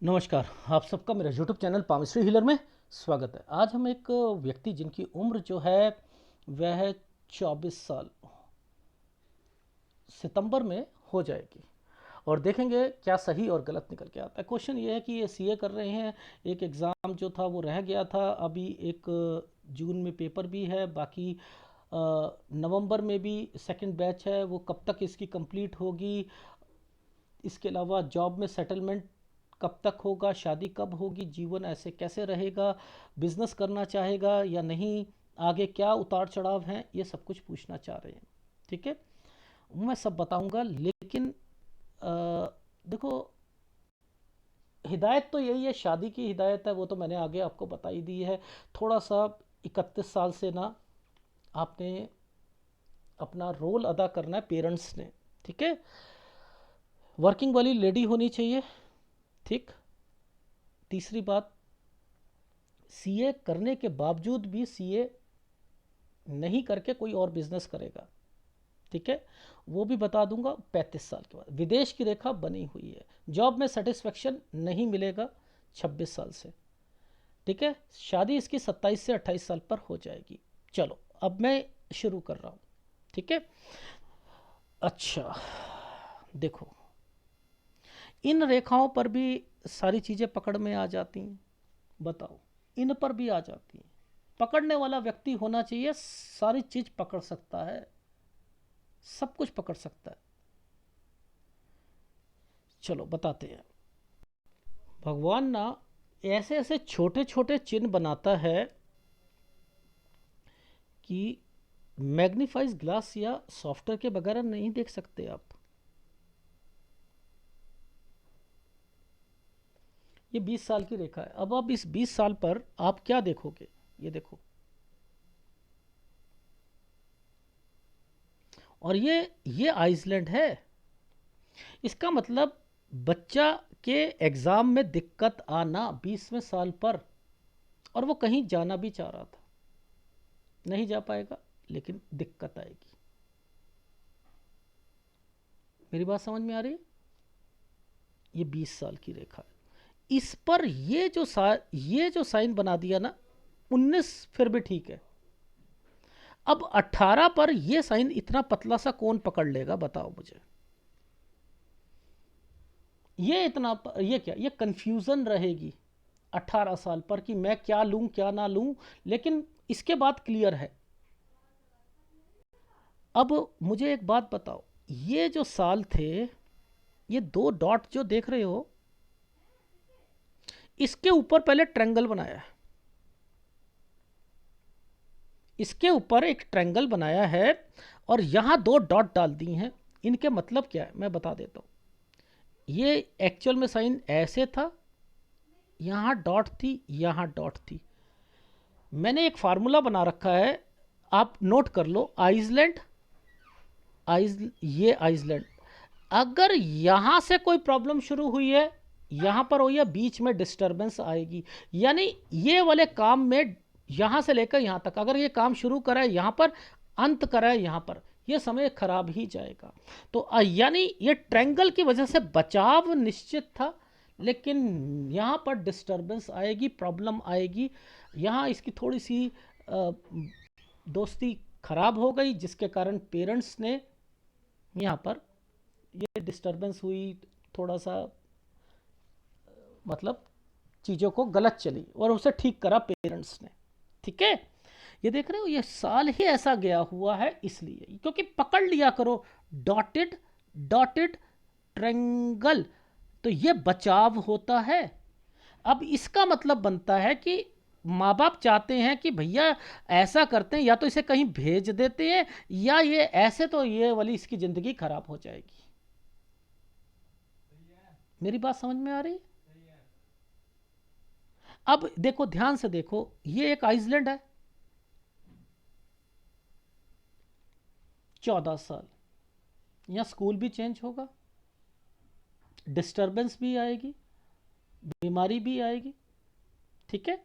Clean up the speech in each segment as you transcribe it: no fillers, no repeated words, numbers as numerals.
नमस्कार। आप सबका मेरा यूट्यूब चैनल पामिस्ट्री हीलर में स्वागत है। आज हम एक व्यक्ति जिनकी उम्र जो है वह है 24 साल, सितंबर में हो जाएगी और देखेंगे क्या सही और गलत निकल के आता है। क्वेश्चन ये है कि ये सीए कर रहे हैं। एक एग्ज़ाम जो था वो रह गया था, अभी एक जून में पेपर भी है, बाकी नवंबर में भी सेकंड बैच है, वो कब तक इसकी कंप्लीट होगी। इसके अलावा जॉब में सेटलमेंट कब तक होगा, शादी कब होगी, जीवन ऐसे कैसे रहेगा, बिजनेस करना चाहेगा या नहीं, आगे क्या उतार चढ़ाव हैं, ये सब कुछ पूछना चाह रहे हैं। ठीक है, मैं सब बताऊंगा, लेकिन अ, देखो, हिदायत तो यही है, शादी की हिदायत है, वो तो मैंने आगे आपको बता ही दी है। थोड़ा सा 31 साल से ना आपने अपना रोल अदा करना है पेरेंट्स ने। ठीक है, वर्किंग वाली लेडी होनी चाहिए। ठीक। तीसरी बात, सीए करने के बावजूद भी सीए नहीं करके कोई और बिजनेस करेगा। ठीक है, वो भी बता दूंगा। 35 साल के बाद विदेश की रेखा बनी हुई है, जॉब में सेटिस्फेक्शन नहीं मिलेगा 26 साल से। ठीक है, शादी इसकी 27 से 28 साल पर हो जाएगी। चलो अब मैं शुरू कर रहा हूँ। ठीक है, अच्छा, देखो, इन रेखाओं पर भी सारी चीज़ें पकड़ में आ जाती हैं। बताओ, इन पर भी आ जाती हैं। पकड़ने वाला व्यक्ति होना चाहिए, सारी चीज पकड़ सकता है, सब कुछ पकड़ सकता है। चलो बताते हैं। भगवान ना ऐसे ऐसे छोटे छोटे चिन्ह बनाता है कि मैग्नीफाइज ग्लास या सॉफ्टवेयर के बगैर नहीं देख सकते आप। ये 20 साल की रेखा है। अब इस 20 साल पर आप क्या देखोगे, ये देखो। और ये आइसलैंड है। इसका मतलब बच्चा के एग्ज़ाम में दिक्कत आना 20वें साल पर, और वो कहीं जाना भी चाह रहा था, नहीं जा पाएगा, लेकिन दिक्कत आएगी। मेरी बात समझ में आ रही है? ये 20 साल की रेखा है। इस पर ये जो साइन बना दिया ना, 19 फिर भी ठीक है। अब 18 पर ये साइन इतना पतला सा कौन पकड़ लेगा, बताओ मुझे। ये क्या, ये कंफ्यूजन रहेगी 18 साल पर कि मैं क्या लूं क्या ना लूं, लेकिन इसके बाद क्लियर है। अब मुझे एक बात बताओ, ये जो साल थे, ये दो डॉट जो देख रहे हो, इसके ऊपर पहले ट्रायंगल बनाया है। इसके ऊपर एक ट्रायंगल बनाया है और यहां दो डॉट डाल दी हैं। इनके मतलब क्या है मैं बता देता हूं। ये एक्चुअल में साइन ऐसे था, यहां डॉट थी, यहां डॉट थी। मैंने एक फार्मूला बना रखा है, आप नोट कर लो। आइसलैंड, ये आइसलैंड, अगर यहां से कोई प्रॉब्लम शुरू हुई है, यहां पर हुई है, बीच में डिस्टरबेंस आएगी। यानी ये वाले काम में यहां से लेकर यहां तक, अगर ये काम शुरू करा है यहां पर, अंत करा है यहां पर, ये समय खराब ही जाएगा। तो यानी ये ट्रायंगल की वजह से बचाव निश्चित था, लेकिन यहां पर डिस्टरबेंस आएगी, प्रॉब्लम आएगी। यहां इसकी थोड़ी सी दोस्ती खराब हो गई, जिसके कारण पेरेंट्स ने यहाँ पर ये डिस्टरबेंस हुई, थोड़ा सा मतलब चीज़ों को गलत चली और उसे ठीक करा पेरेंट्स ने। ठीक है, ये देख रहे हो, ये साल ही ऐसा गया हुआ है, इसलिए क्योंकि पकड़ लिया करो डॉटेड डॉटेड ट्रेंगल, तो ये बचाव होता है। अब इसका मतलब बनता है कि माँ बाप चाहते हैं कि भैया ऐसा करते हैं, या तो इसे कहीं भेज देते हैं, या ये ऐसे तो ये वाली इसकी ज़िंदगी खराब हो जाएगी। मेरी बात समझ में आ रही है? अब देखो, ध्यान से देखो, ये एक आइसलैंड है, 14 साल। यहाँ स्कूल भी चेंज होगा, डिस्टरबेंस भी आएगी, बीमारी भी आएगी। ठीक है,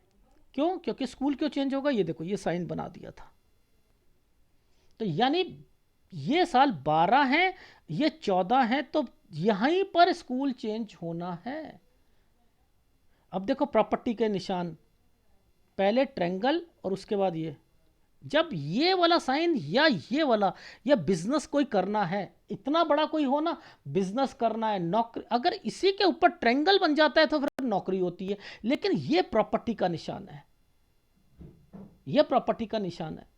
क्यों? क्योंकि स्कूल क्यों चेंज होगा, ये देखो, ये साइन बना दिया था। तो यानी ये साल 12 है, ये 14 है, तो यहीं पर स्कूल चेंज होना है। अब देखो प्रॉपर्टी के निशान, पहले ट्रायंगल और उसके बाद ये, जब ये वाला साइन या ये वाला, या बिजनेस कोई करना है, इतना बड़ा कोई हो ना, बिजनेस करना है, नौकरी, अगर इसी के ऊपर ट्रायंगल बन जाता है तो फिर नौकरी होती है। लेकिन ये प्रॉपर्टी का निशान है, ये प्रॉपर्टी का निशान है।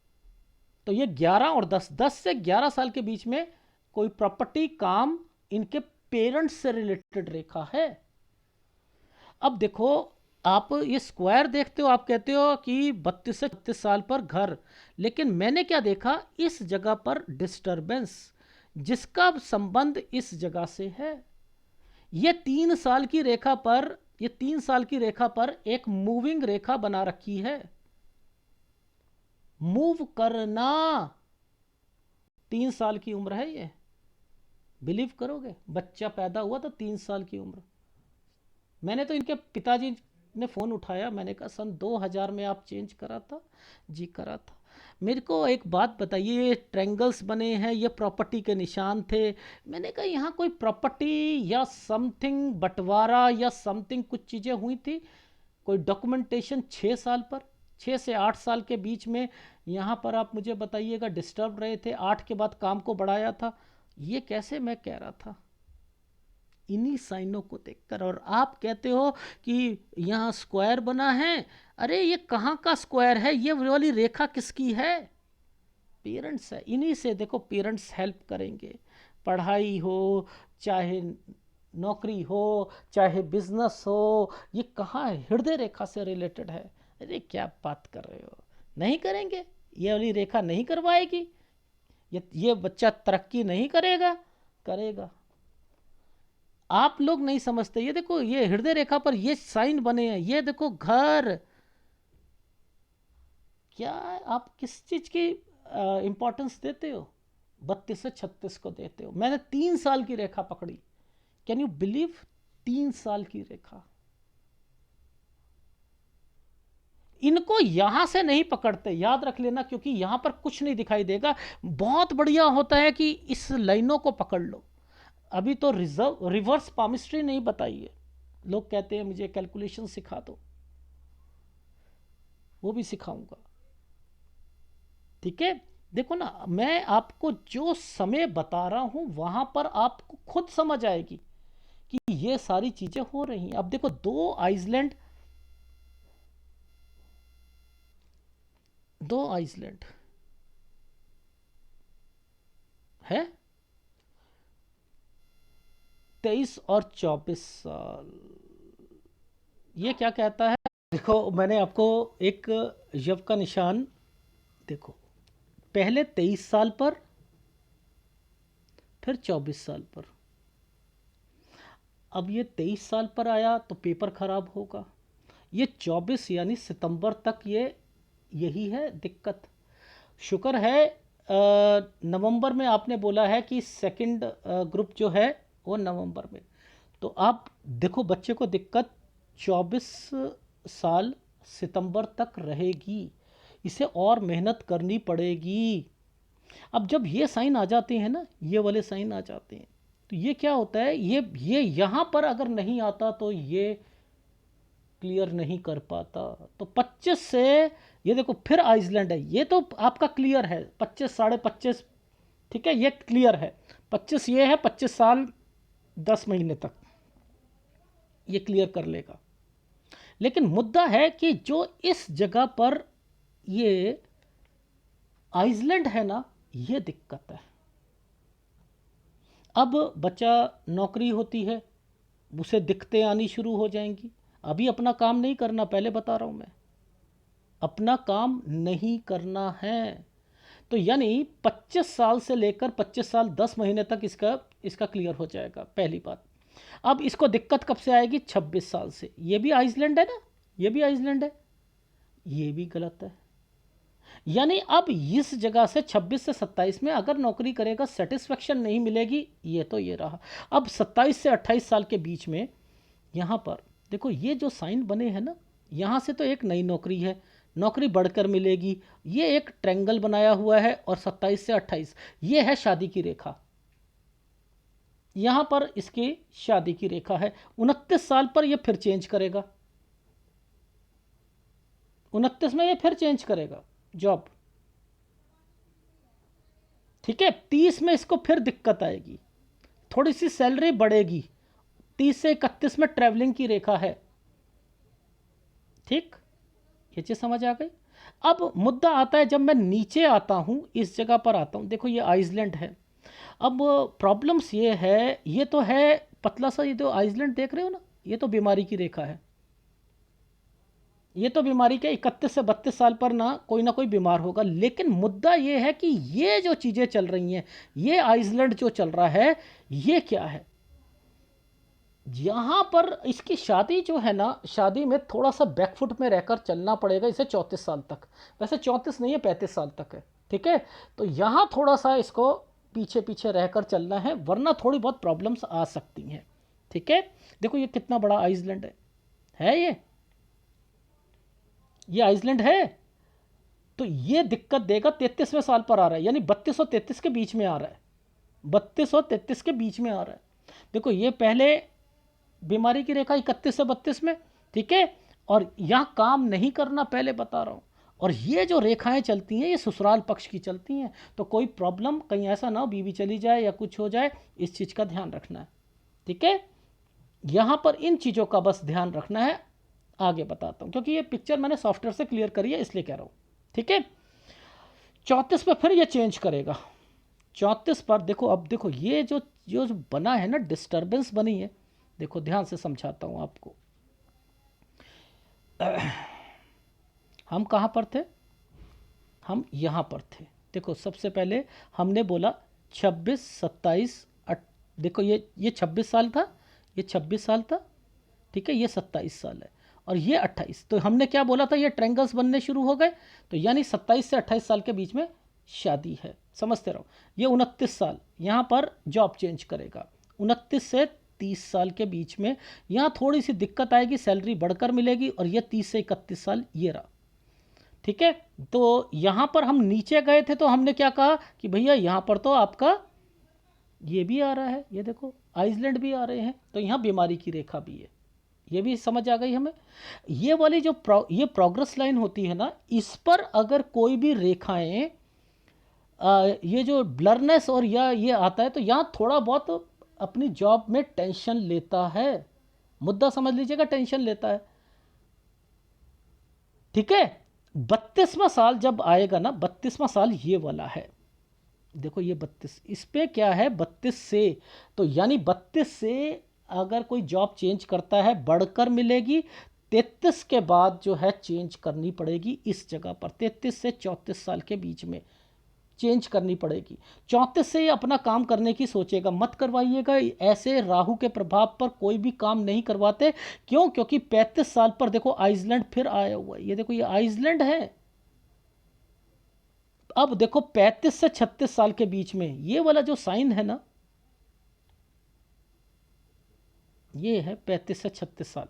तो ये 11 और 10, 10 से 11 साल के बीच में कोई प्रॉपर्टी, काम, इनके पेरेंट्स से रिलेटेड रेखा है। अब देखो, आप ये स्क्वायर देखते हो, आप कहते हो कि 32 से 36 साल पर घर, लेकिन मैंने क्या देखा, इस जगह पर डिस्टरबेंस, जिसका संबंध इस जगह से है। ये 3 साल की रेखा पर, ये 3 साल की रेखा पर एक मूविंग रेखा बना रखी है। मूव करना, 3 साल की उम्र है ये, बिलीव करोगे, बच्चा पैदा हुआ तो 3 साल की उम्र। मैंने तो इनके पिताजी ने फ़ोन उठाया, मैंने कहा सन 2000 में आप चेंज करा था? जी करा था। मेरे को एक बात बताइए, ये ट्रायंगल्स बने हैं, ये प्रॉपर्टी के निशान थे। मैंने कहा यहाँ कोई प्रॉपर्टी या समथिंग बंटवारा या समथिंग, कुछ चीज़ें हुई थी, कोई डॉक्यूमेंटेशन 6 साल पर, 6 से 8 साल के बीच में यहाँ पर आप मुझे बताइएगा डिस्टर्ब रहे थे, 8 के बाद काम को बढ़ाया था। ये कैसे मैं कह रहा था इन्हीं साइनों को देखकर? और आप कहते हो कि यहाँ स्क्वायर बना है। अरे ये कहाँ का स्क्वायर है, ये वाली रेखा किसकी है? पेरेंट्स है। इन्हीं से देखो पेरेंट्स हेल्प करेंगे, पढ़ाई हो, चाहे नौकरी हो, चाहे बिजनेस हो, ये कहाँ है, हृदय रेखा से रिलेटेड है। अरे क्या बात कर रहे हो, नहीं करेंगे, ये वाली रेखा नहीं करवाएगी, ये बच्चा तरक्की नहीं करेगा? करेगा। आप लोग नहीं समझते। ये देखो, ये हृदय रेखा पर ये साइन बने हैं, ये देखो घर। क्या आप किस चीज की इंपॉर्टेंस देते हो? 32 से 36 को देते हो। मैंने 3 साल की रेखा पकड़ी, कैन यू बिलीव? 3 साल की रेखा। इनको यहां से नहीं पकड़ते, याद रख लेना, क्योंकि यहां पर कुछ नहीं दिखाई देगा। बहुत बढ़िया होता है कि इस लाइनों को पकड़ लो। अभी तो रिवर्स पामिस्ट्री नहीं बताई है। लोग कहते हैं मुझे कैलकुलेशन सिखा दो, वो भी सिखाऊंगा। ठीक है, देखो ना, मैं आपको जो समय बता रहा हूं वहां पर आपको खुद समझ आएगी कि ये सारी चीजें हो रही हैं। अब देखो, 2 आइसलैंड, 2 आइसलैंड है, 23 और 24 साल। ये क्या कहता है? देखो, मैंने आपको एक यव का निशान, देखो, पहले 23 साल पर, फिर 24 साल पर। अब ये 23 साल पर आया तो पेपर खराब होगा। ये 24 यानी सितंबर तक ये यही है दिक्कत। शुक्र है नवंबर में आपने बोला है कि सेकंड ग्रुप जो है वो नवंबर में। तो आप देखो, बच्चे को दिक्कत 24 साल सितंबर तक रहेगी, इसे और मेहनत करनी पड़ेगी। अब जब ये साइन आ जाते हैं ना, ये वाले साइन आ जाते हैं, तो ये क्या होता है, ये यहाँ पर अगर नहीं आता तो ये क्लियर नहीं कर पाता। तो 25 से, ये देखो फिर आइसलैंड है, ये तो आपका क्लियर है, 25 25.5, ठीक है, ये क्लियर है। 25 ये है, 25 साल 10 महीने तक ये क्लियर कर लेगा। लेकिन मुद्दा है कि जो इस जगह पर ये आइसलैंड है ना, ये दिक्कत है। अब बच्चा नौकरी होती है, उसे दिक्कतें आनी शुरू हो जाएंगी। अभी अपना काम नहीं करना, पहले बता रहा हूं मैं, अपना काम नहीं करना है। तो यानी 25 साल से लेकर 25 साल 10 महीने तक इसका क्लियर हो जाएगा, पहली बात। अब इसको दिक्कत कब से आएगी? 26 साल से। ये भी आइसलैंड है ना, ये भी आइसलैंड है, ये भी गलत है। यानी अब इस जगह से 26 से 27 में अगर नौकरी करेगा, सेटिस्फेक्शन नहीं मिलेगी। ये तो ये रहा। अब 27 से 28 साल के बीच में यहाँ पर देखो, ये जो साइन बने हैं ना, यहाँ से तो एक नई नौकरी है, नौकरी बढ़कर मिलेगी। ये एक ट्रायंगल बनाया हुआ है, और 27 से 28 ये है शादी की रेखा। यहाँ पर इसकी शादी की रेखा है। 29 साल पर ये फिर चेंज करेगा, 29 में ये फिर चेंज करेगा जॉब। ठीक है, 30 में इसको फिर दिक्कत आएगी, थोड़ी सी सैलरी बढ़ेगी। 30 से 31 में ट्रैवलिंग की रेखा है। ठीक, ये चीज़ समझ आ गई। अब मुद्दा आता है जब मैं नीचे आता हूँ, इस जगह पर आता हूँ, देखो ये आइसलैंड है। अब प्रॉब्लम्स ये है, ये तो है पतला सा, ये तो आइसलैंड देख रहे हो ना, ये तो बीमारी की रेखा है। ये तो बीमारी के 31 से 32 साल पर ना कोई बीमार होगा। लेकिन मुद्दा ये है कि ये जो चीज़ें चल रही हैं, ये आइसलैंड जो चल रहा है, ये क्या है, यहाँ पर इसकी शादी जो है ना, शादी में थोड़ा सा बैकफुट में रहकर चलना पड़ेगा इसे 34 साल तक। वैसे 34 नहीं है, 35 साल तक है। ठीक है, तो यहाँ थोड़ा सा इसको पीछे पीछे रहकर चलना है, वरना थोड़ी बहुत प्रॉब्लम्स आ सकती हैं। ठीक है, देखो ये कितना बड़ा आइसलैंड है ये आइसलैंड है। तो ये दिक्कत देगा, 33वें साल पर आ रहा है, यानी 32 और 33 के बीच में आ रहा है। 32 और 33 के बीच में आ रहा है। देखो ये पहले बीमारी की रेखा 31 से 32 में। ठीक है, और यहाँ काम नहीं करना, पहले बता रहा हूँ। और ये जो रेखाएं चलती हैं, ये ससुराल पक्ष की चलती हैं। तो कोई प्रॉब्लम कहीं ऐसा ना हो बीवी चली जाए या कुछ हो जाए, इस चीज़ का ध्यान रखना है। ठीक है, यहाँ पर इन चीज़ों का बस ध्यान रखना है। आगे बताता हूँ, क्योंकि ये पिक्चर मैंने सॉफ्टवेयर से क्लियर करी है, इसलिए कह रहा हूँ। ठीक है, 34 पे फिर ये चेंज करेगा। 34 पर देखो, अब देखो ये जो जो बना है ना, डिस्टर्बेंस बनी है। देखो ध्यान से समझाता हूँ आपको। हम कहाँ पर थे, हम यहाँ पर थे। देखो सबसे पहले हमने बोला 26, 27, देखो ये 26 साल था, ये 26 साल था। ठीक है, ये 27 साल है, और ये 28। तो हमने क्या बोला था, ये ट्रायंगल्स बनने शुरू हो गए। तो यानी 27 से 28 साल के बीच में शादी है, समझते रहो। ये 29 साल यहाँ पर जॉब चेंज करेगा। 29 से 30 साल के बीच में यहाँ थोड़ी सी दिक्कत आएगी, सैलरी बढ़कर मिलेगी। और ये 30 से 31 साल ये रहा। ठीक है, तो यहाँ पर हम नीचे गए थे, तो हमने क्या कहा कि भैया यहाँ पर तो आपका ये भी आ रहा है, ये देखो आइसलैंड भी आ रहे हैं, तो यहाँ बीमारी की रेखा भी है। ये भी समझ आ गई हमें। ये वाली जो ये प्रोग्रेस लाइन होती है ना, इस पर अगर कोई भी रेखाएं, ये जो ब्लरनेस और या ये आता है, तो यहाँ थोड़ा बहुत अपनी जॉब में टेंशन लेता है। मुद्दा समझ लीजिएगा, टेंशन लेता है। ठीक है, 32वां साल जब आएगा ना, 32वां साल ये वाला है। देखो ये 32, इस पे क्या है 32 से, तो यानी 32 से अगर कोई जॉब चेंज करता है बढ़कर मिलेगी। 33 के बाद जो है चेंज करनी पड़ेगी इस जगह पर, 33 से 34 साल के बीच में चेंज करनी पड़ेगी। 34 से ये अपना काम करने की सोचेगा, मत करवाइएगा ऐसे। राहु के प्रभाव पर कोई भी काम नहीं करवाते। क्यों? क्योंकि 35 साल पर देखो आइसलैंड फिर आया हुआ है। ये देखो ये आइसलैंड है। अब देखो 35 से 36 साल के बीच में ये वाला जो साइन है ना, ये है 35 से 36 साल।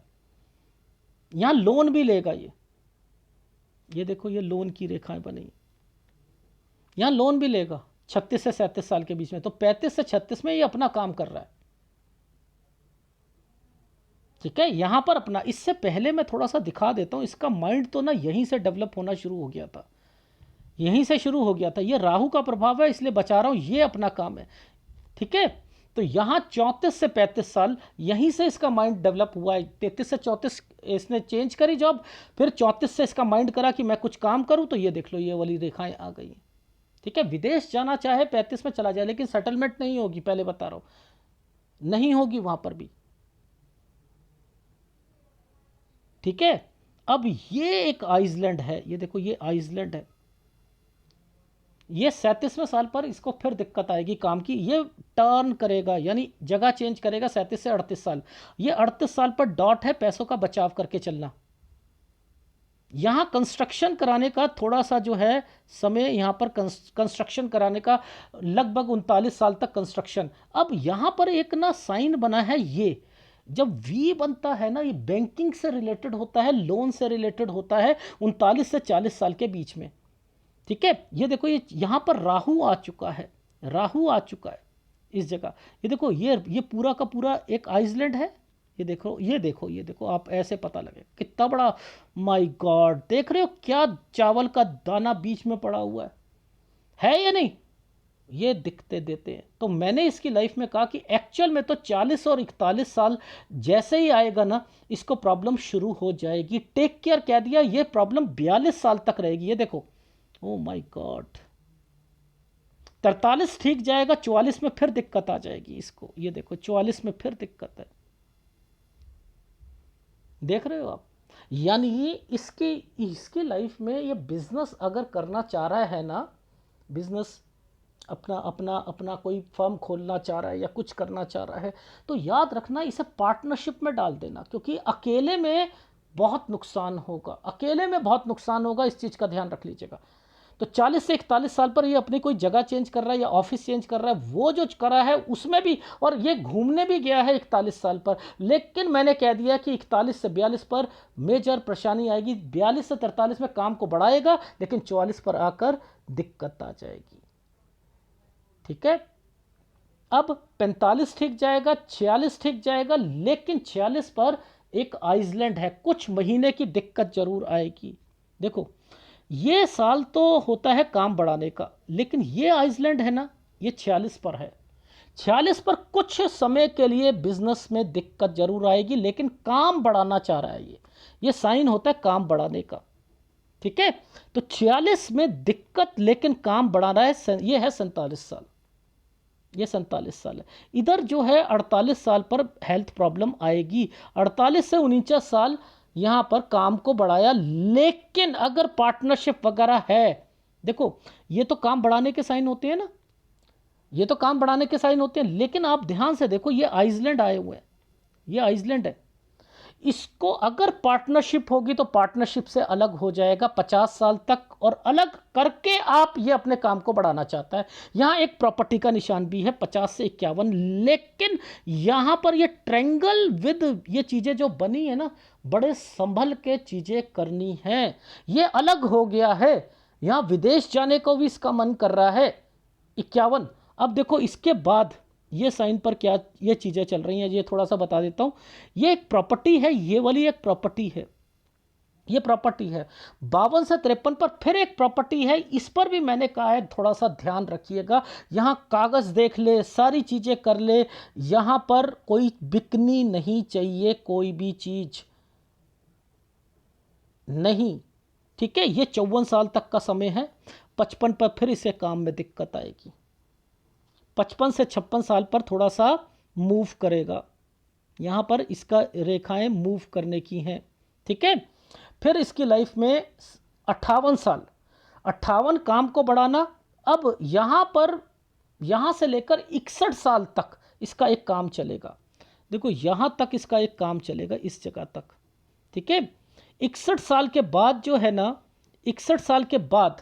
यहां लोन भी लेगा ये देखो ये लोन की रेखाएं बनी, यहां लोन भी लेगा 36 से 37 साल के बीच में। तो 35 से 36 में ये अपना काम कर रहा है। ठीक है, यहां पर अपना, इससे पहले मैं थोड़ा सा दिखा देता हूं, इसका माइंड तो ना यहीं से डेवलप होना शुरू हो गया था, यहीं से शुरू हो गया था। ये राहु का प्रभाव है इसलिए बचा रहा हूं, ये अपना काम है। ठीक है, तो यहां 34 से 35 साल यहीं से इसका माइंड डेवलप हुआ है। 33 से 34 इसने चेंज करी जॉब, फिर 34 से इसका माइंड करा कि मैं कुछ काम करूं, तो ये देख लो ये वाली रेखाएं आ गई। ठीक है, विदेश जाना चाहे 35 में चला जाए, लेकिन सेटलमेंट नहीं होगी, पहले बता रहा हूं, नहीं होगी वहां पर भी। ठीक है, अब ये एक आइसलैंड है, ये देखो ये आइसलैंड है। ये 37वें साल पर इसको फिर दिक्कत आएगी काम की, ये टर्न करेगा यानी जगह चेंज करेगा 37 से 38 साल। ये 38 साल पर डॉट है, पैसों का बचाव करके चलना। यहाँ कंस्ट्रक्शन कराने का थोड़ा सा जो है समय, यहाँ पर कंस्ट्रक्शन कराने का लगभग 39 साल तक कंस्ट्रक्शन। अब यहाँ पर एक ना साइन बना है, ये जब वी बनता है ना, ये बैंकिंग से रिलेटेड होता है, लोन से रिलेटेड होता है 39 से 40 साल के बीच में। ठीक है, ये देखो ये यहाँ पर राहु आ चुका है, राहु आ चुका है इस जगह। ये देखो ये पूरा का पूरा एक आइसलैंड है। ये देखो, ये देखो, ये देखो, आप ऐसे पता लगे कितना बड़ा। माय गॉड, देख रहे हो क्या चावल का दाना बीच में पड़ा हुआ है या नहीं? ये दिखते देते हैं। तो मैंने इसकी लाइफ में कहा कि एक्चुअल में तो 40 और 41 साल जैसे ही आएगा ना, इसको प्रॉब्लम शुरू हो जाएगी। टेक केयर कह दिया, ये प्रॉब्लम 42 साल तक रहेगी। ये देखो, ओ माय गॉड, 43 ठीक जाएगा, 44 में फिर दिक्कत आ जाएगी इसको। ये देखो, 44 में फिर दिक्कत है। देख रहे हो आप? यानी इसकी इसकी लाइफ में ये बिजनेस अगर करना चाह रहा है ना, बिजनेस अपना अपना अपना कोई फर्म खोलना चाह रहा है या कुछ करना चाह रहा है, तो याद रखना इसे पार्टनरशिप में डाल देना, क्योंकि अकेले में बहुत नुकसान होगा, अकेले में बहुत नुकसान होगा। इस चीज़ का ध्यान रख लीजिएगा। तो 40 से 41 साल पर ये अपनी कोई जगह चेंज कर रहा है या ऑफिस चेंज कर रहा है, वो जो कर रहा है उसमें भी, और ये घूमने भी गया है 41 साल पर, लेकिन मैंने कह दिया कि 41 से 42 पर मेजर परेशानी आएगी। 42 से 43 में काम को बढ़ाएगा, लेकिन 44 पर आकर दिक्कत आ जाएगी। ठीक है? अब 45 ठीक जाएगा, 46 ठीक जाएगा, लेकिन 46 पर एक आइसलैंड है, कुछ महीने की दिक्कत जरूर आएगी। देखो, ये साल तो होता है काम बढ़ाने का, लेकिन ये आइसलैंड है ना, ये 46 पर है। 46 पर कुछ समय के लिए बिजनेस में दिक्कत जरूर आएगी, लेकिन काम बढ़ाना चाह रहा है ये साइन होता है काम बढ़ाने का। ठीक है? तो 46 में दिक्कत, लेकिन काम बढ़ाना है। ये है 47 साल, ये 47 साल है। इधर जो है 48 साल पर हेल्थ प्रॉब्लम आएगी। 48 से 49 साल यहाँ पर काम को बढ़ाया, लेकिन अगर पार्टनरशिप वगैरह है, देखो ये तो काम बढ़ाने के साइन होते हैं ना, ये तो काम बढ़ाने के साइन होते हैं, लेकिन आप ध्यान से देखो, ये आइसलैंड आए हुए हैं, ये आइसलैंड है। इसको अगर पार्टनरशिप होगी तो पार्टनरशिप से अलग हो जाएगा 50 साल तक, और अलग करके आप ये अपने काम को बढ़ाना चाहता है। यहाँ एक प्रॉपर्टी का निशान भी है 50 से 51, लेकिन यहाँ पर ये ट्रायंगल विद ये चीज़ें जो बनी है ना, बड़े संभल के चीज़ें करनी है। ये अलग हो गया है, यहाँ विदेश जाने को भी इसका मन कर रहा है 51। अब देखो इसके बाद ये साइन पर क्या ये चीज़ें चल रही हैं, ये थोड़ा सा बता देता हूँ। ये एक प्रॉपर्टी है, ये वाली एक प्रॉपर्टी है, ये प्रॉपर्टी है 52 से 53 पर फिर एक प्रॉपर्टी है। इस पर भी मैंने कहा है थोड़ा सा ध्यान रखिएगा। यहाँ कागज़ देख ले, सारी चीज़ें कर ले, यहाँ पर कोई बिकनी नहीं चाहिए, कोई भी चीज़ नहीं। ठीक है? ये 54 साल तक का समय है। 55 पर फिर इसे काम में दिक्कत आएगी। 55 से 56 साल पर थोड़ा सा मूव करेगा, यहाँ पर इसका रेखाएं मूव करने की हैं। ठीक है? फिर इसकी लाइफ में 58 साल, 58 काम को बढ़ाना। अब यहाँ पर, यहाँ से लेकर 61 साल तक इसका एक काम चलेगा। देखो यहाँ तक इसका एक काम चलेगा, इस जगह तक। ठीक है? 61 साल के बाद जो है ना, 61 साल के बाद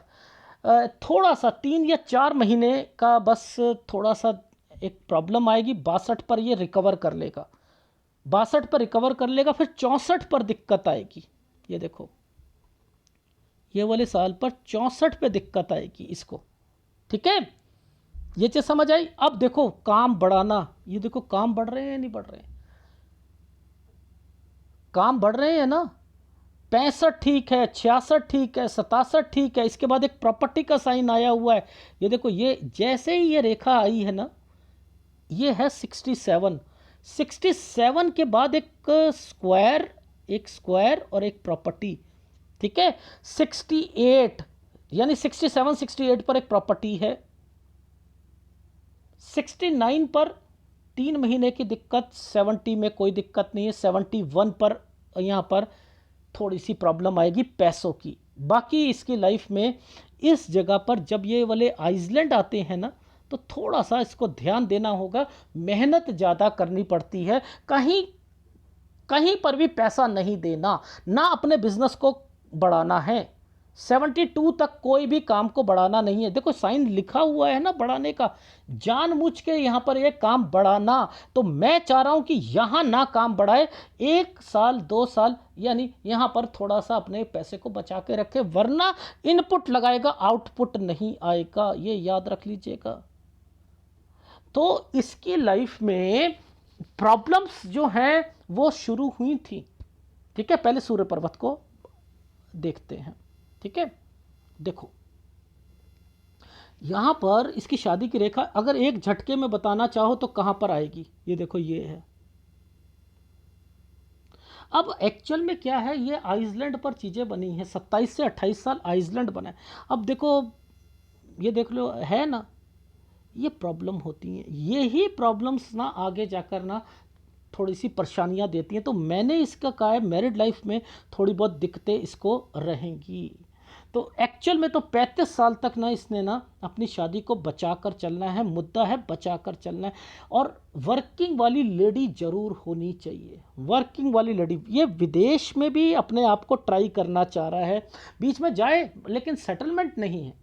थोड़ा सा 3 या 4 महीने का बस थोड़ा सा एक प्रॉब्लम आएगी। 62 पर ये रिकवर कर लेगा, 62 पर रिकवर कर लेगा, फिर 64 पर दिक्कत आएगी। ये देखो, ये वाले साल पर 64 पे दिक्कत आएगी इसको। ठीक है? ये चीज़ समझ आई? अब देखो काम बढ़ाना, ये देखो काम बढ़ रहे हैं नहीं बढ़ रहे हैं, काम बढ़ रहे हैं ना। 65 ठीक है, 66 ठीक है, 67 ठीक है। इसके बाद एक प्रॉपर्टी का साइन आया हुआ है। ये देखो, ये जैसे ही ये रेखा आई है ना, ये है 67। 67 के बाद एक स्क्वायर, एक स्क्वायर और एक प्रॉपर्टी। ठीक है? 68, यानी 67 68 पर एक प्रॉपर्टी है। 69 पर 3 महीने की दिक्कत, 70 में कोई दिक्कत नहीं है। 71 पर यहाँ पर थोड़ी सी प्रॉब्लम आएगी पैसों की। बाकी इसकी लाइफ में इस जगह पर जब ये वाले आइसलैंड आते हैं ना, तो थोड़ा सा इसको ध्यान देना होगा, मेहनत ज़्यादा करनी पड़ती है। कहीं कहीं पर भी पैसा नहीं देना, ना अपने बिजनेस को बढ़ाना है। 72 तक कोई भी काम को बढ़ाना नहीं है। देखो साइन लिखा हुआ है ना बढ़ाने का, जानबूझ के यहाँ पर ये काम बढ़ाना। तो मैं चाह रहा हूँ कि यहाँ ना काम बढ़ाए, 1 साल 2 साल, यानी यहाँ पर थोड़ा सा अपने पैसे को बचा के रखे, वरना इनपुट लगाएगा आउटपुट नहीं आएगा, ये याद रख लीजिएगा। तो इसकी लाइफ में प्रॉब्लम्स जो हैं वो शुरू हुई थी। ठीक है, पहले सूर्य पर्वत को देखते हैं। ठीक है, देखो यहां पर इसकी शादी की रेखा अगर एक झटके में बताना चाहो तो कहां पर आएगी, ये देखो ये है। अब एक्चुअल में क्या है, ये आइसलैंड पर चीज़ें बनी हैं, 27 से 28 साल आइसलैंड बना है। अब देखो ये देख लो है ना, ये प्रॉब्लम होती हैं, यही प्रॉब्लम्स ना आगे जाकर ना थोड़ी सी परेशानियां देती हैं। तो मैंने इसका कहा है मैरिड लाइफ में थोड़ी बहुत दिक्कतें इसको रहेंगी। तो एक्चुअल में तो 35 साल तक ना इसने ना अपनी शादी को बचा कर चलना है, मुद्दा है बचा कर चलना है। और वर्किंग वाली लेडी जरूर होनी चाहिए, वर्किंग वाली लेडी। ये विदेश में भी अपने आप को ट्राई करना चाह रहा है, बीच में जाए लेकिन सेटलमेंट नहीं है,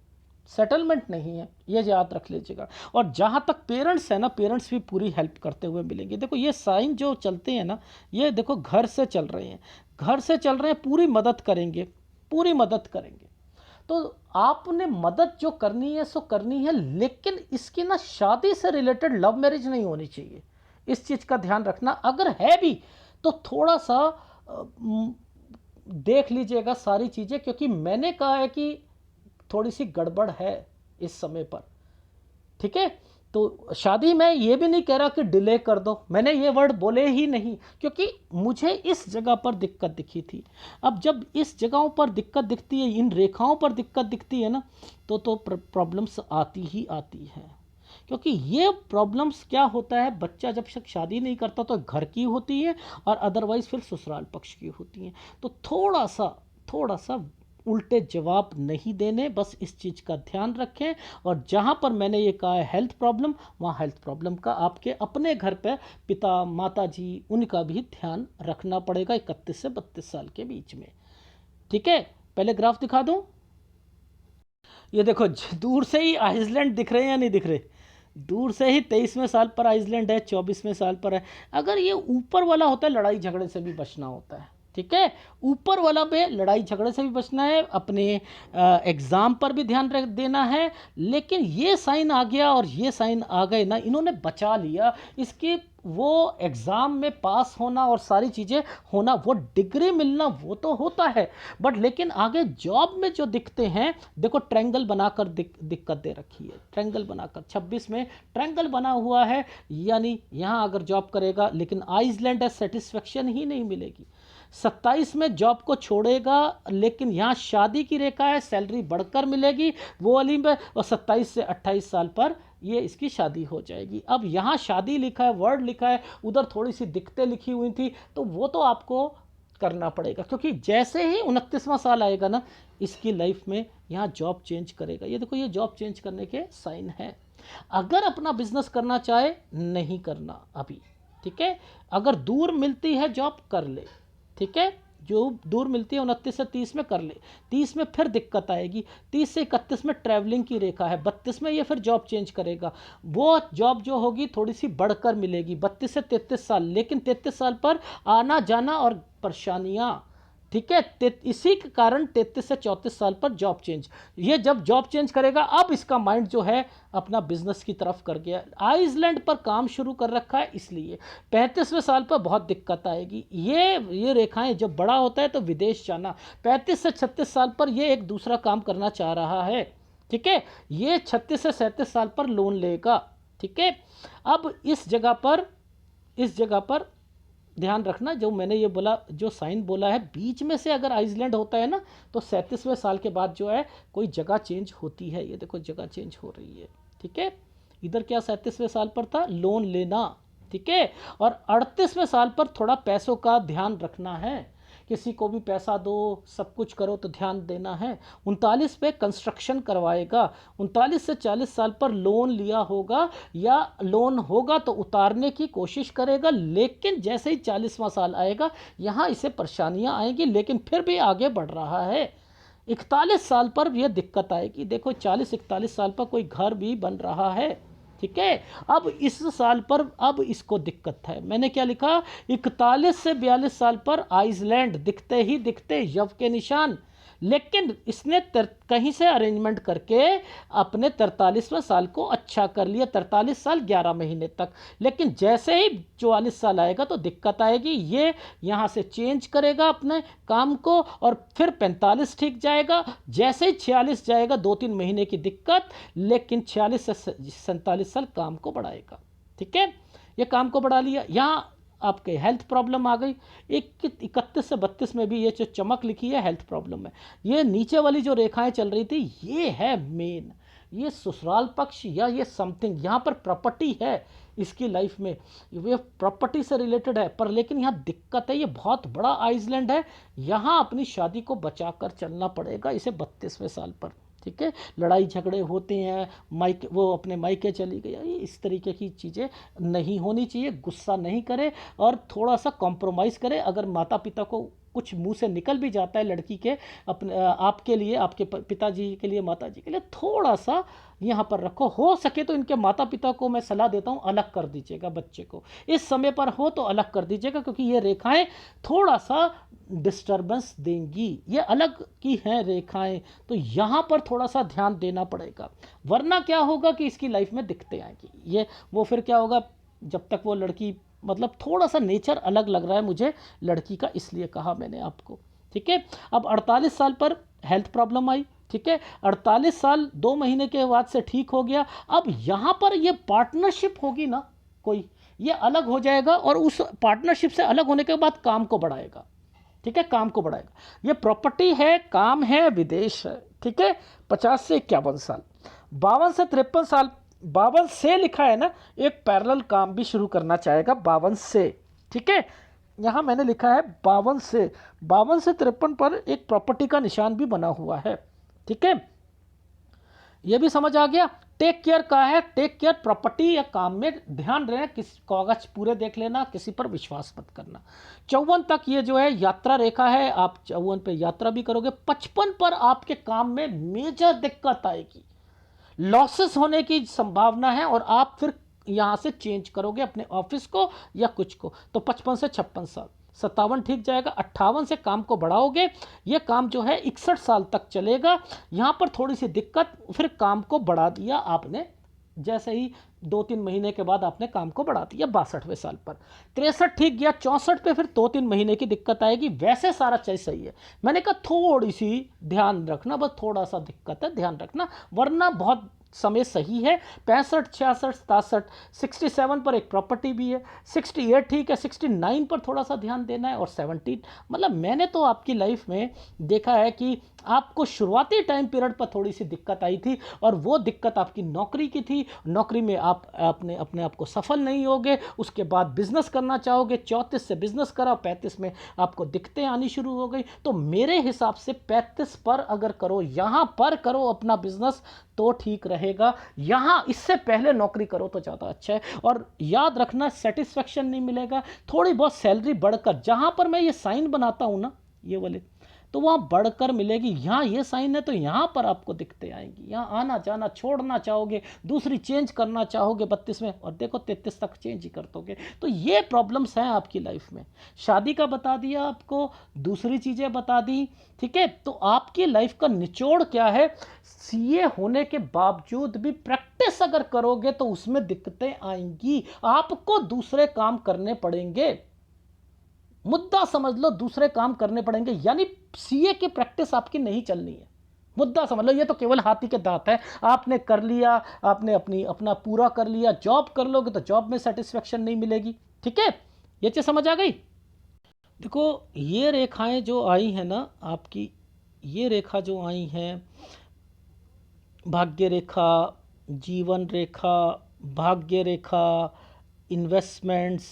सेटलमेंट नहीं है, ये याद रख लीजिएगा। और जहाँ तक पेरेंट्स है ना, पेरेंट्स भी पूरी हेल्प करते हुए मिलेंगे। देखो ये साइन जो चलते हैं ना, ये देखो घर से चल रहे हैं, घर से चल रहे हैं, पूरी मदद करेंगे, पूरी मदद करेंगे। तो आपने मदद जो करनी है सो करनी है, लेकिन इसकी ना शादी से रिलेटेड लव मैरिज नहीं होनी चाहिए, इस चीज़ का ध्यान रखना। अगर है भी तो थोड़ा सा देख लीजिएगा सारी चीज़ें, क्योंकि मैंने कहा है कि थोड़ी सी गड़बड़ है इस समय पर। ठीक है, तो शादी में ये भी नहीं कह रहा कि डिले कर दो, मैंने ये वर्ड बोले ही नहीं, क्योंकि मुझे इस जगह पर दिक्कत दिखी थी। अब जब इस जगहों पर दिक्कत दिखती है, इन रेखाओं पर दिक्कत दिखती है ना, तो प्रॉब्लम्स आती ही आती है। क्योंकि ये प्रॉब्लम्स क्या होता है, बच्चा जब तक शादी नहीं करता तो घर की होती है और अदरवाइज फिर ससुराल पक्ष की होती हैं। तो थोड़ा सा उल्टे जवाब नहीं देने, बस इस चीज़ का ध्यान रखें। और जहाँ पर मैंने ये कहा है हेल्थ प्रॉब्लम, वहाँ हेल्थ प्रॉब्लम का आपके अपने घर पे पिता माता जी उनका भी ध्यान रखना पड़ेगा 31 से 32 साल के बीच में। ठीक है, पहले ग्राफ दिखा दूँ। ये देखो दूर से ही आइसलैंड दिख रहे हैं या नहीं दिख रहे, दूर से ही 23वें साल पर आइसलैंड है, 24वें साल पर है। अगर ये ऊपर वाला होता है लड़ाई झगड़े से भी बचना होता है। ठीक है, ऊपर वाला पे लड़ाई झगड़े से भी बचना है, अपने एग्ज़ाम पर भी ध्यान रख देना है। लेकिन ये साइन आ गया और ये साइन आ गए ना, इन्होंने बचा लिया इसकी, वो एग्ज़ाम में पास होना और सारी चीज़ें होना, वो डिग्री मिलना वो तो होता है, बट लेकिन आगे जॉब में जो दिखते हैं, देखो ट्रायंगल बनाकर दिक्कत दे रखी है, ट्रायंगल बनाकर 26 में ट्रायंगल बना हुआ है, यानी यहाँ अगर जॉब करेगा लेकिन आइसलैंड है, सेटिस्फेक्शन ही नहीं मिलेगी। 27 में जॉब को छोड़ेगा लेकिन यहाँ शादी की रेखा है, सैलरी बढ़कर मिलेगी वो वाली में, और 27 से 28 साल पर ये इसकी शादी हो जाएगी। अब यहाँ शादी लिखा है, वर्ड लिखा है, उधर थोड़ी सी दिक्कतें लिखी हुई थी, तो वो तो आपको करना पड़ेगा, क्योंकि जैसे ही 29वां साल आएगा ना, इसकी लाइफ में यहाँ जॉब चेंज करेगा। ये देखो ये जॉब चेंज करने के साइन है। अगर अपना बिजनेस करना चाहे, नहीं करना अभी। ठीक है, अगर दूर मिलती है जॉब कर ले। ठीक है, जो दूर मिलती है 29 से 30 में कर ले, 30 में फिर दिक्कत आएगी, 30 से 31 में ट्रैवलिंग की रेखा है, 32 में ये फिर जॉब चेंज करेगा, वो जॉब जो होगी थोड़ी सी बढ़कर मिलेगी 32 से 33 साल, लेकिन 33 साल पर आना जाना और परेशानियाँ। ठीक है, इसी के कारण 33 से 34 साल पर जॉब चेंज। ये जब जॉब चेंज करेगा, अब इसका माइंड जो है अपना बिजनेस की तरफ कर गया, आइसलैंड पर काम शुरू कर रखा है, इसलिए 35वें साल पर बहुत दिक्कत आएगी। ये रेखाएं जब बड़ा होता है तो विदेश जाना, 35 से 36 साल पर ये एक दूसरा काम करना चाह रहा है। ठीक है, ये 36 से 37 साल पर लोन लेगा। ठीक है, अब इस जगह पर ध्यान रखना, जो मैंने ये बोला, जो साइन बोला है, बीच में से अगर आइसलैंड होता है ना, तो 37वें साल के बाद जो है कोई जगह चेंज होती है। ये देखो जगह चेंज हो रही है। ठीक है, इधर क्या 37वें साल पर था लोन लेना। ठीक है, और 38वें साल पर थोड़ा पैसों का ध्यान रखना है, किसी को भी पैसा दो, सब कुछ करो तो ध्यान देना है। 39 पे कंस्ट्रक्शन करवाएगा, 39 से 40 साल पर लोन लिया होगा या लोन होगा तो उतारने की कोशिश करेगा, लेकिन जैसे ही 40वां साल आएगा यहाँ इसे परेशानियाँ आएंगी, लेकिन फिर भी आगे बढ़ रहा है। 41 साल पर यह दिक्कत आएगी, देखो 40-41 साल पर कोई घर भी बन रहा है। ठीक है, अब इस साल पर अब इसको दिक्कत है, मैंने क्या लिखा, 41 से 42 साल पर आइसलैंड दिखते ही दिखते यव के निशान, लेकिन इसने कहीं से अरेंजमेंट करके अपने 43वें साल को अच्छा कर लिया, 43 साल 11 महीने तक। लेकिन जैसे ही 44 साल आएगा तो दिक्कत आएगी, ये यहाँ से चेंज करेगा अपने काम को और फिर 45 ठीक जाएगा। जैसे ही 46 जाएगा 2-3 महीने की दिक्कत, लेकिन 46 से 47 साल काम को बढ़ाएगा। ठीक है, ये काम को बढ़ा लिया। यहाँ आपके हेल्थ प्रॉब्लम आ गई। 31 से 32 में भी ये जो चमक लिखी है हेल्थ प्रॉब्लम है। ये नीचे वाली जो रेखाएं चल रही थी ये है मेन, ये ससुराल पक्ष या ये समथिंग, यहाँ पर प्रॉपर्टी है इसकी लाइफ में, ये प्रॉपर्टी से रिलेटेड है। पर लेकिन यहाँ दिक्कत है, ये बहुत बड़ा आइसलैंड है, यहाँ अपनी शादी को बचाकर चलना पड़ेगा इसे 32वें साल पर। ठीक है, लड़ाई झगड़े होते हैं, मायके वो अपने मायके चली गई, ये इस तरीके की चीज़ें नहीं होनी चाहिए। गुस्सा नहीं करे और थोड़ा सा कॉम्प्रोमाइज़ करे। अगर माता पिता को कुछ मुंह से निकल भी जाता है लड़की के, अपने आपके लिए, आपके पिताजी के लिए, माता जी के लिए, थोड़ा सा यहाँ पर रखो। हो सके तो इनके माता पिता को मैं सलाह देता हूँ अलग कर दीजिएगा बच्चे को, इस समय पर हो तो अलग कर दीजिएगा, क्योंकि ये रेखाएं थोड़ा सा डिस्टर्बेंस देंगी, ये अलग की हैं रेखाएं, तो यहाँ पर थोड़ा सा ध्यान देना पड़ेगा। वरना क्या होगा कि इसकी लाइफ में दिक्कतें आएंगी। ये वो फिर क्या होगा, जब तक वो लड़की, मतलब थोड़ा सा नेचर अलग लग रहा है मुझे लड़की का, इसलिए कहा मैंने आपको। ठीक है, अब 48 साल पर हेल्थ प्रॉब्लम आई। ठीक है, 48 साल 2 महीने के बाद से ठीक हो गया। अब यहाँ पर ये पार्टनरशिप होगी ना कोई, ये अलग हो जाएगा और उस पार्टनरशिप से अलग होने के बाद काम को बढ़ाएगा। ठीक है, काम को बढ़ाएगा। ये प्रॉपर्टी है, काम है, विदेश है। ठीक है, 50 से 51 साल, 52 से 53 साल, 52 से लिखा है ना, एक पैरेलल काम भी शुरू करना चाहेगा 52 से। ठीक है, यहाँ मैंने लिखा है 52 से, 52 से 53 पर एक प्रॉपर्टी का निशान भी बना हुआ है। ठीक है, ये भी समझ आ गया। टेक केयर का है, टेक केयर प्रॉपर्टी या काम में ध्यान रहे, किस कागज पूरे देख लेना, किसी पर विश्वास मत करना। 54 तक ये जो है यात्रा रेखा है, आप 54 पे यात्रा भी करोगे। 55 पर आपके काम में मेजर दिक्कत आएगी, लॉसेस होने की संभावना है और आप फिर यहाँ से चेंज करोगे अपने ऑफिस को या कुछ को। तो 55 से 56 साल, 57 ठीक जाएगा। 58 से काम को बढ़ाओगे, ये काम जो है 61 साल तक चलेगा। यहाँ पर थोड़ी सी दिक्कत, फिर काम को बढ़ा दिया आपने, जैसे ही 2-3 महीने के बाद आपने काम को बढ़ा दिया 62वें साल पर। 63 ठीक गया, 64 पे फिर 2-3 महीने की दिक्कत आएगी। वैसे सारा चीज़ सही है, मैंने कहा थोड़ी सी ध्यान रखना, बस थोड़ा सा दिक्कत है, ध्यान रखना, वरना बहुत समय सही है। 65, 66, 67, 67 पर एक प्रॉपर्टी भी है। 68 ठीक है, 69 पर थोड़ा सा ध्यान देना है और 17, मतलब मैंने तो आपकी लाइफ में देखा है कि आपको शुरुआती टाइम पीरियड पर थोड़ी सी दिक्कत आई थी और वो दिक्कत आपकी नौकरी की थी। नौकरी में आप अपने आप को सफल नहीं होगे, उसके बाद बिजनेस करना चाहोगे, 34 से बिजनेस करा, 35 में आपको दिक्कतें आनी शुरू हो गई। तो मेरे हिसाब से 35 पर अगर करो, यहाँ पर करो अपना बिजनेस तो ठीक रहेगा। यहाँ इससे पहले नौकरी करो तो ज़्यादा अच्छा है। और याद रखना, सेटिस्फेक्शन नहीं मिलेगा, थोड़ी बहुत सैलरी बढ़कर, जहाँ पर मैं ये साइन बनाता हूँ ना ये वाले, तो वहाँ बढ़कर मिलेगी। यहाँ ये साइन है तो यहाँ पर आपको दिक्कतें आएंगी। यहाँ आना जाना छोड़ना चाहोगे, दूसरी चेंज करना चाहोगे 32 में, और देखो 33 तक चेंज ही कर दोगे। तो ये प्रॉब्लम्स हैं आपकी लाइफ में। शादी का बता दिया आपको, दूसरी चीज़ें बता दी। ठीक है, तो आपकी लाइफ का निचोड़ क्या है, सीए होने के बावजूद भी प्रैक्टिस अगर करोगे तो उसमें दिक्कतें आएंगी, आपको दूसरे काम करने पड़ेंगे। मुद्दा समझ लो, दूसरे काम करने पड़ेंगे, यानी सीए की प्रैक्टिस आपकी नहीं चलनी है। मुद्दा समझ लो, ये तो केवल हाथी के दांत है। आपने कर लिया, आपने अपना पूरा कर लिया, जॉब कर लोगे तो जॉब में सेटिस्फेक्शन नहीं मिलेगी। ठीक है, ये चीज़ समझ आ गई। देखो ये रेखाएं जो आई हैं ना आपकी, ये रेखा जो आई हैं, भाग्य रेखा, जीवन रेखा, भाग्य रेखा, इन्वेस्टमेंट्स,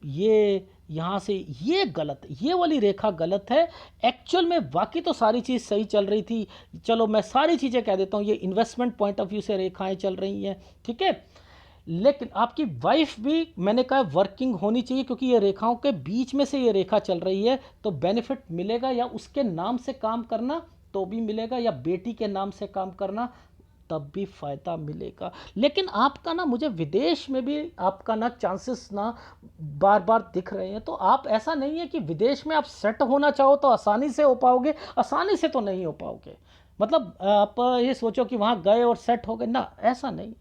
ये यहाँ से ये गलत, ये वाली रेखा गलत है। एक्चुअल में बाकी तो सारी चीज़ सही चल रही थी। चलो मैं सारी चीज़ें कह देता हूँ, ये इन्वेस्टमेंट पॉइंट ऑफ व्यू से रेखाएं चल रही हैं। ठीक है, लेकिन आपकी वाइफ भी मैंने कहा वर्किंग होनी चाहिए, क्योंकि ये रेखाओं के बीच में से ये रेखा चल रही है, तो बेनिफिट मिलेगा। या उसके नाम से काम करना तो भी मिलेगा, या बेटी के नाम से काम करना तब भी फ़ायदा मिलेगा। लेकिन आपका ना मुझे विदेश में भी आपका ना चांसेस ना बार बार दिख रहे हैं। तो आप, ऐसा नहीं है कि विदेश में आप सेट होना चाहो तो आसानी से हो पाओगे, आसानी से तो नहीं हो पाओगे। मतलब आप ये सोचो कि वहाँ गए और सेट हो गए ना, ऐसा नहीं।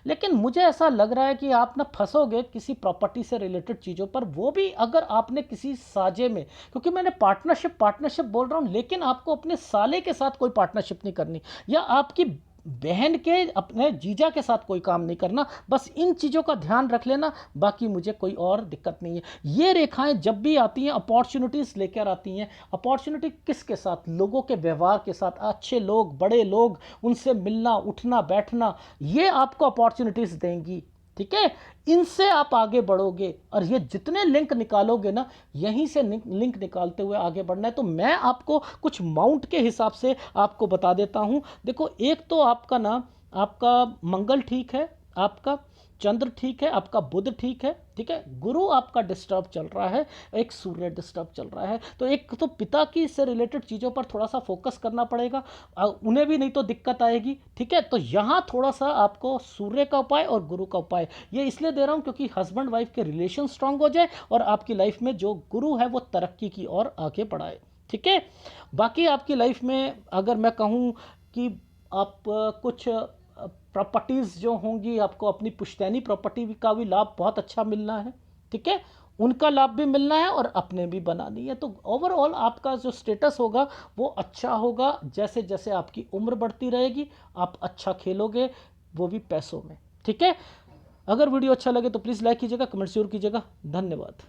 लेकिन मुझे ऐसा लग रहा है कि आप ना फंसोगे किसी प्रॉपर्टी से रिलेटेड चीज़ों पर, वो भी अगर आपने किसी साझे में, क्योंकि मैंने पार्टनरशिप पार्टनरशिप बोल रहा हूँ, लेकिन आपको अपने साले के साथ कोई पार्टनरशिप नहीं करनी, या आपकी बहन के अपने जीजा के साथ कोई काम नहीं करना। बस इन चीज़ों का ध्यान रख लेना, बाकी मुझे कोई और दिक्कत नहीं है। ये रेखाएं जब भी आती हैं अपॉर्चुनिटीज़ लेकर आती हैं। अपॉर्चुनिटी किसके साथ? लोगों के व्यवहार के साथ, अच्छे लोग, बड़े लोग, उनसे मिलना उठना बैठना, ये आपको अपॉर्चुनिटीज़ देंगी। ठीक है, इनसे आप आगे बढ़ोगे, और ये जितने लिंक निकालोगे ना, यहीं से लिंक निकालते हुए आगे बढ़ना है। तो मैं आपको कुछ माउंट के हिसाब से आपको बता देता हूं। देखो, एक तो आपका ना, आपका मंगल ठीक है, आपका चंद्र ठीक है, आपका बुध ठीक है, ठीक है, गुरु आपका डिस्टर्ब चल रहा है, एक सूर्य डिस्टर्ब चल रहा है। तो एक तो पिता की से रिलेटेड चीज़ों पर थोड़ा सा फोकस करना पड़ेगा, उन्हें भी नहीं तो दिक्कत आएगी। ठीक है, तो यहाँ थोड़ा सा आपको सूर्य का उपाय और गुरु का उपाय ये इसलिए दे रहा हूँ क्योंकि हस्बैंड वाइफ के रिलेशन स्ट्रांग हो जाए, और आपकी लाइफ में जो गुरु है वो तरक्की की ओर आगे बढ़ाए। ठीक है, बाकी आपकी लाइफ में अगर मैं कहूँ कि आप कुछ प्रॉपर्टीज़ जो होंगी, आपको अपनी पुश्तैनी प्रॉपर्टी का भी लाभ बहुत अच्छा मिलना है। ठीक है, उनका लाभ भी मिलना है और अपने भी बनानी है। तो ओवरऑल आपका जो स्टेटस होगा वो अच्छा होगा। जैसे जैसे आपकी उम्र बढ़ती रहेगी, आप अच्छा खेलोगे, वो भी पैसों में। ठीक है, अगर वीडियो अच्छा लगे तो प्लीज़ लाइक कीजिएगा, कमेंट जरूर कीजिएगा। धन्यवाद।